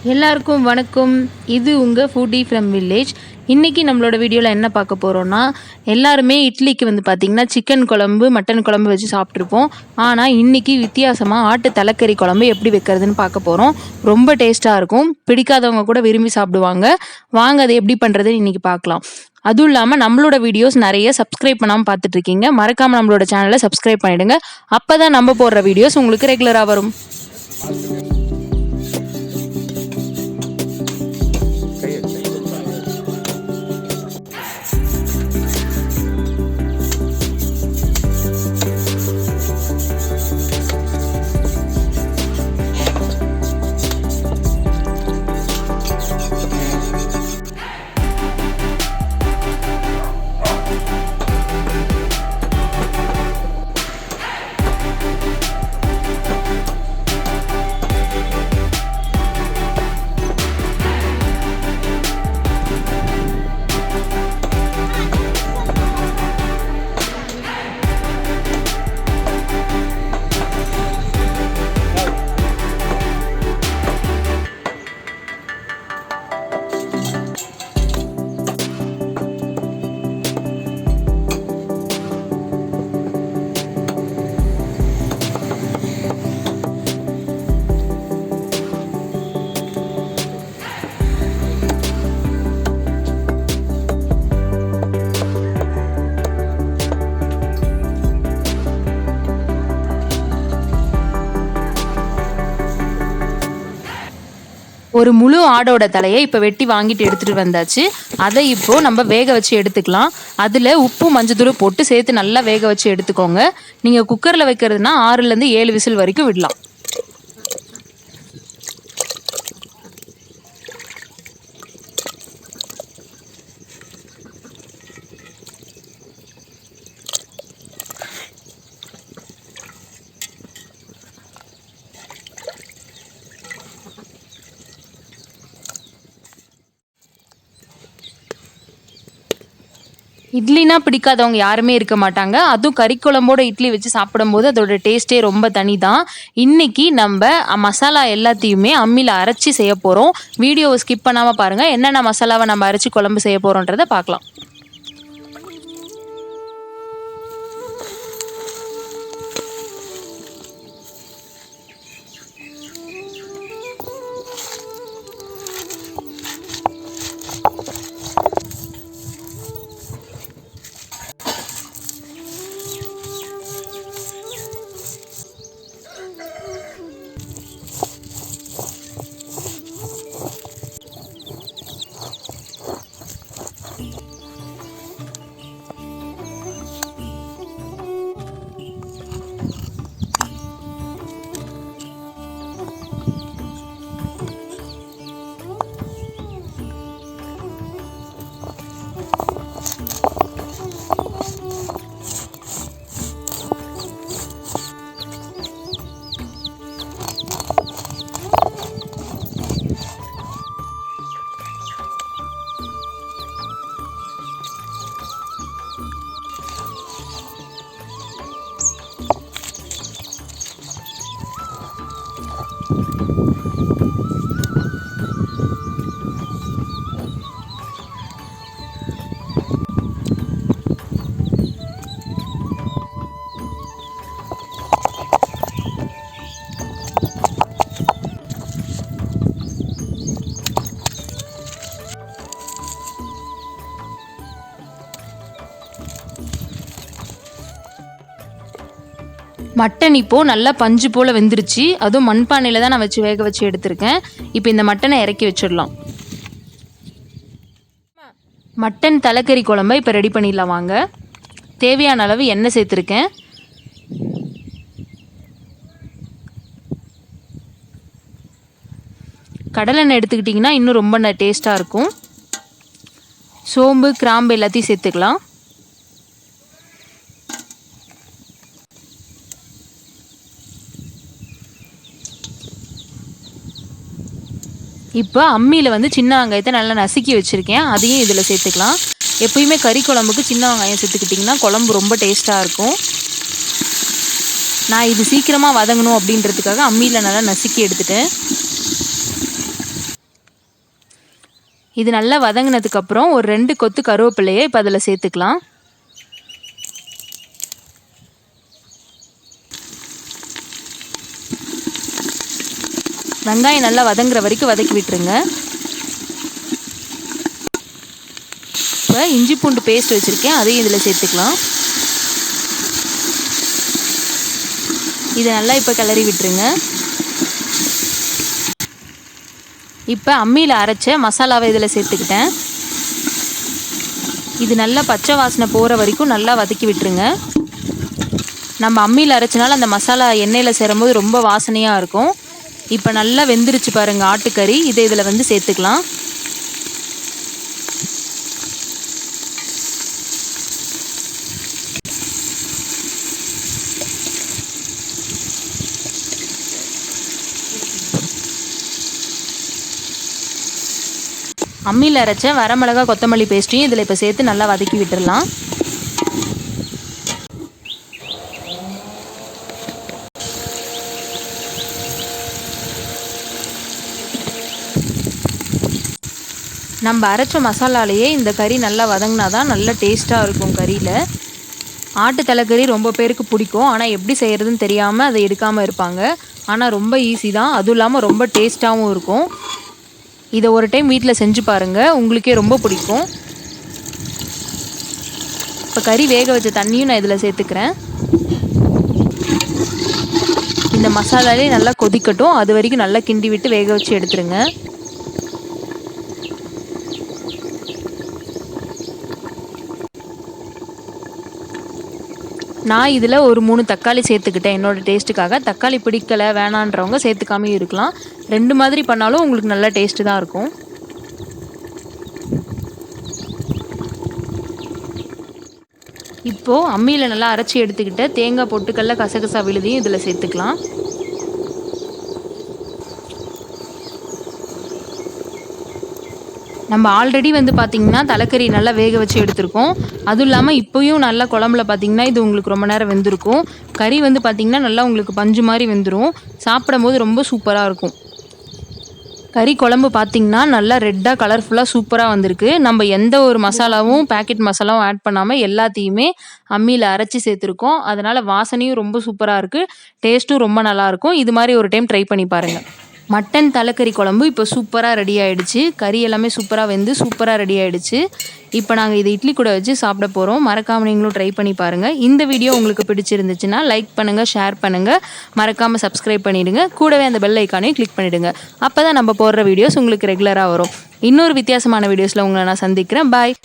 எல்லாருக்கும் வணக்கம். இது உங்கள் ஃபுட்டி ஃப்ரம் வில்லேஜ். இன்றைக்கி நம்மளோட வீடியோவில் என்ன பார்க்க போகிறோன்னா, எல்லாருமே இட்லிக்கு பார்த்திங்கன்னா சிக்கன் குழம்பு மட்டன் குழம்பு வச்சு சாப்பிட்ருப்போம். ஆனால் இன்றைக்கி வித்தியாசமாக ஆட்டு தலைக்கறி குழம்பு எப்படி வைக்கிறதுன்னு பார்க்க போகிறோம். ரொம்ப டேஸ்ட்டாக இருக்கும். பிடிக்காதவங்க கூட விரும்பி சாப்பிடுவாங்க. வாங்க அதை எப்படி பண்ணுறதுன்னு இன்றைக்கி பார்க்கலாம். அதுவும் இல்லாமல் நம்மளோட வீடியோஸ் நிறைய சப்ஸ்கிரைப் பண்ணாமல் பார்த்துட்ருக்கீங்க. மறக்காமல் நம்மளோட சேனலை சப்ஸ்கிரைப் பண்ணிவிடுங்க. அப்போ தான் நம்ம போடுற வீடியோஸ் உங்களுக்கு ரெகுலராக வரும். ஒரு முழு ஆடோட தலையை இப்போ வெட்டி வாங்கிட்டு எடுத்துகிட்டு வந்தாச்சு. அதை இப்போது நம்ம வேக வச்சு எடுத்துக்கலாம். அதில் உப்பு மஞ்சத்தூள் போட்டு சேர்த்து நல்லா வேக வச்சு எடுத்துக்கோங்க. நீங்கள் குக்கரில் வைக்கிறதுனா 6லேருந்து 7 விசில் வரைக்கும் விடலாம். இட்லினா பிடிக்காதவங்க யாருமே இருக்க மாட்டாங்க. அதுவும் கறி குழம்போட இட்லி வச்சு சாப்பிடும்போது அதோட டேஸ்ட்டே ரொம்ப தனி தான். இன்றைக்கி நம்ம மசாலா எல்லாத்தையுமே அம்மியில் அரைச்சி செய்ய போகிறோம். வீடியோவை ஸ்கிப் பண்ணாமல் பாருங்கள். என்னென்ன மசாலாவை நம்ம அரைச்சி குழம்பு செய்ய போகிறோன்றதை பார்க்கலாம். மட்டன் இப்போது நல்லா பஞ்சு போல் வெந்துருச்சு. அதுவும் மண்பானையில் தான் நான் வச்சு வேக வச்சு எடுத்திருக்கேன். இப்போ இந்த மட்டனை இறக்கி வச்சிடலாம். மட்டன் தலைக்கறி குழம்பை இப்போ ரெடி பண்ணிடலாம் வாங்க. தேவையான அளவு எண்ணெய் சேர்த்துருக்கேன். கடலெண்ணெய் எடுத்துக்கிட்டிங்கன்னா இன்னும் ரொம்ப டேஸ்ட்டாக இருக்கும். சோம்பு கிராம்பு எல்லாத்தையும் சேர்த்துக்கலாம். இப்போ அம்மியில் சின்ன வெங்காயத்தை நல்லா நசுக்கி வச்சுருக்கேன். அதையும் இதில் சேர்த்துக்கலாம். எப்பயுமே கறி குழம்புக்கு சின்ன வெங்காயம் சேர்த்துக்கிட்டிங்கன்னா குழம்பு ரொம்ப டேஸ்ட்டாக இருக்கும். நான் இது சீக்கிரமாக வதங்கணும் அப்படின்றதுக்காக அம்மியில் நல்லா நசுக்கி எடுத்துட்டேன். இது நல்லா வதங்கினதுக்கப்புறம் ஒரு 2 கொத்து கருவேப்பிலையை இப்போ அதில் சேர்த்துக்கலாம். வெங்காயம் நல்லா வதங்குற வரைக்கும் வதக்கி விட்டுருங்க. இப்போ இஞ்சி பூண்டு பேஸ்ட் வச்சுருக்கேன், அதையும் இதில் சேர்த்துக்கலாம். இதை நல்லா இப்போ கிளறி விட்டுருங்க. இப்போ அம்மியில் அரைச்ச மசாலாவை இதில் சேர்த்துக்கிட்டேன். இது நல்லா பச்சை வாசனை போகிற வரைக்கும் நல்லா வதக்கி விட்டுருங்க. நம்ம அம்மியில் அரைச்சனால அந்த மசாலா எண்ணெயில் சேரும்போது ரொம்ப வாசனையாக இருக்கும். இப்போ நல்லா வெந்துருச்சு பாருங்கள் ஆட்டுக்கறி. இதை இதில் வந்து சேர்த்துக்கலாம். அம்மியில் அரைச்ச வரமிளகா கொத்தமல்லி பேஸ்ட்டையும் இதில் இப்போ சேர்த்து நல்லா வதக்கி விட்டுடலாம். நம்ம அரைச்ச மசாலாலேயே இந்த கறி நல்லா வதங்கினா தான் நல்லா டேஸ்ட்டாக இருக்கும் கறியில். ஆட்டு தலைக்கறி ரொம்ப பேருக்கு பிடிக்கும், ஆனால் எப்படி செய்கிறதுன்னு தெரியாமல் அதை எடுக்காமல் இருப்பாங்க. ஆனால் ரொம்ப ஈஸி தான், அதுவும் இல்லாமல் ரொம்ப டேஸ்ட்டாகவும் இருக்கும். இதை ஒரு டைம் வீட்டில் செஞ்சு பாருங்கள், உங்களுக்கே ரொம்ப பிடிக்கும். இப்போ கறி வேக வச்ச தண்ணியும் நான் இதில் சேர்த்துக்கிறேன். இந்த மசாலாலே நல்லா கொதிக்கட்டும், அது வரைக்கும் நல்லா கிண்டி விட்டு வேக வச்சு எடுத்துருங்க. நான் இதில் ஒரு 3 தக்காளி சேர்த்துக்கிட்டேன் என்னோடய டேஸ்ட்டுக்காக. தக்காளி பிடிக்கலை வேணான்றவங்க சேர்த்துக்காமையும் இருக்கலாம். 2 மாதிரி பண்ணாலும் உங்களுக்கு நல்ல டேஸ்ட்டு தான் இருக்கும். இப்போது அம்மியில் நல்லா அரைச்சி எடுத்துக்கிட்ட தேங்காய் பொட்டுக்கல்ல கசகசா விழுதியும் இதில் சேர்த்துக்கலாம். நம்ம ஆல்ரெடி வந்து பார்த்திங்கன்னா தலைக்கறி நல்லா வேக வச்சு எடுத்துருக்கோம். அதுவும் இல்லாமல் இப்போயும் நல்லா குழம்புல பார்த்திங்கன்னா இது உங்களுக்கு ரொம்ப நேரம் வெந்திருக்கும். கறி வந்து பார்த்திங்கன்னா நல்லா உங்களுக்கு பஞ்சு மாதிரி வெந்துடும். சாப்பிடும்போது ரொம்ப சூப்பராக இருக்கும். கறி குழம்பு பார்த்திங்கன்னா நல்லா ரெட்டாக கலர்ஃபுல்லாக சூப்பராக வந்திருக்கு. நம்ம எந்த ஒரு மசாலாவும் பேக்கெட் மசாலாவும் ஆட் பண்ணாமல் எல்லாத்தையுமே அம்மியில் அரைச்சி சேர்த்துருக்கோம். அதனால் வாசனையும் ரொம்ப சூப்பராக இருக்குது, டேஸ்ட்டும் ரொம்ப நல்லாயிருக்கும். இது மாதிரி ஒரு டைம் ட்ரை பண்ணி பாருங்கள். மட்டன் தலைக்கறி குழம்பு இப்போ சூப்பராக ரெடி ஆகிடுச்சு. கறி எல்லாமே சூப்பராக வெந்து சூப்பராக ரெடி ஆகிடுச்சு. இப்போ நாங்கள் இதை இட்லி கூட வச்சு சாப்பிட போகிறோம். மறக்காமல் நீங்களும் ட்ரை பண்ணி பாருங்கள். இந்த வீடியோ உங்களுக்கு பிடிச்சிருந்துச்சுன்னா லைக் பண்ணுங்கள், ஷேர் பண்ணுங்கள், மறக்காமல் சப்ஸ்கிரைப் பண்ணிவிடுங்க. கூடவே அந்த பெல் ஐக்கானையும் கிளிக் பண்ணிவிடுங்க. அப்போ தான் நம்ம போடுற வீடியோஸ் உங்களுக்கு ரெகுலராக வரும். இன்னொரு வித்தியாசமான வீடியோஸில் உங்களை நான் சந்திக்கிறேன். பாய்.